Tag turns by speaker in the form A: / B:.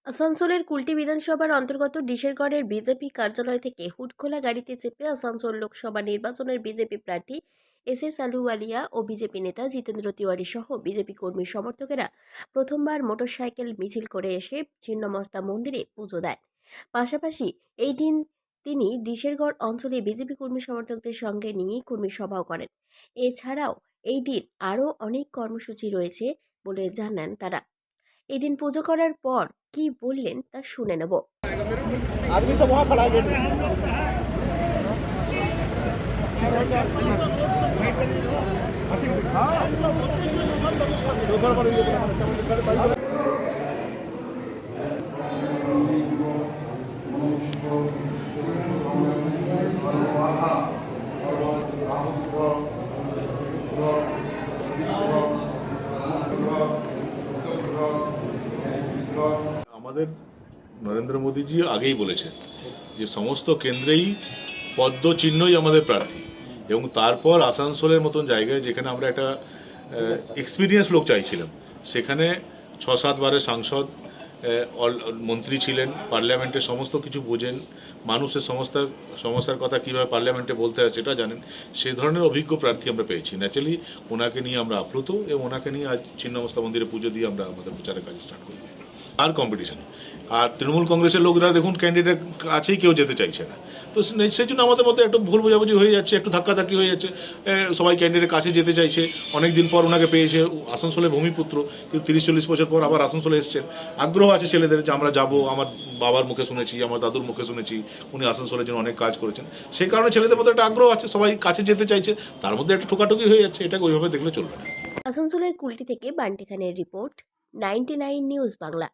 A: আসানসোলের কুলটি বিধানসভার অন্তর্গত ডিশেরগড়ের বিজেপি কার্যালয় থেকে হুডখোলা গাড়িতে চেপে আসানসোল লোকসভা নির্বাচনের বিজেপি প্রার্থী এস আলুওয়ালিয়া ও বিজেপি নেতা জিতেন্দ্র তিওয়ারি সহ বিজেপি কর্মী সমর্থকেরা প্রথমবার মোটরসাইকেল মিছিল করে এসে ছিন্নমস্তা মন্দিরে পুজো দেন। পাশাপাশি এই দিন তিনি ডিশেরগড় অঞ্চলে বিজেপি কর্মী সমর্থকদের সঙ্গে নিয়ে কর্মী সভাও করেন। এছাড়াও এই দিন আরও অনেক কর্মসূচি রয়েছে বলে জানান তারা। এদিন পুজো করার পর কি বললেন তা শুনে নেব।
B: आदमी सब वहाँ खड़ा है गेट में।
C: আমাদের নরেন্দ্র মোদীজি আগেই বলেছেন যে সমস্ত কেন্দ্রেই পদ্ম চিহ্নই আমাদের প্রার্থী, এবং তারপর আসানসোলের মতন জায়গায় যেখানে আমরা একটা এক্সপিরিয়েন্স লোক চাইছিলাম, সেখানে ৬-৭ বারের সাংসদ, মন্ত্রী ছিলেন, পার্লামেন্টে সমস্ত কিছু বোঝেন, মানুষের সমস্যার কথা কীভাবে পার্লামেন্টে বলতে হয় সেটা জানেন, সেই ধরনের অভিজ্ঞ প্রার্থী আমরা পেয়েছি। ন্যাচারালি ওনাকে নিয়ে আমরা আপ্লুত, এবং ওনাকে নিয়ে আজ ছিন্নমস্তা মন্দিরে পুজো দিয়ে আমরা আমাদের প্রচারের কাজ স্টার্ট করি। আর কম্পিটিশন, আর তৃণমূল কংগ্রেসের লোকরা দেখুন ক্যান্ডিডেট কাছেই কেউ যেতে চাইছে না, তো সেই জন্য আমাদের মধ্যে একটু ভুল বোঝাবুঝি হয়ে যাচ্ছে, একটু ধাক্কাধাক্কি হয়ে যাচ্ছে। সবাই ক্যান্ডিডেট কাছে যেতে চাইছে, অনেক দিন পর ওনাকে পেয়েছে, আসানসোলের ভূমিপুত্র, কিন্তু 30-40 বছর পর আবার আসানসোলে এসছেন। আগ্রহ আছে ছেলেদের যে আমরা যাব, আমার বাবার মুখে শুনেছি, আমার দাদুর মুখে শুনেছি উনি আসানসোলের জন্য অনেক কাজ করেছেন, সেই কারণে ছেলেদের মধ্যে একটা আগ্রহ আছে, সবাই কাছে যেতে চাইছে, তার মধ্যে একটা ঠোকাঠুকি হয়ে যাচ্ছে, এটাকে ওইভাবে দেখলে চলবে না।
A: আসানসোলের কুলটি থেকে বান্টি খানের রিপোর্ট, 99 নিউজ বাংলা।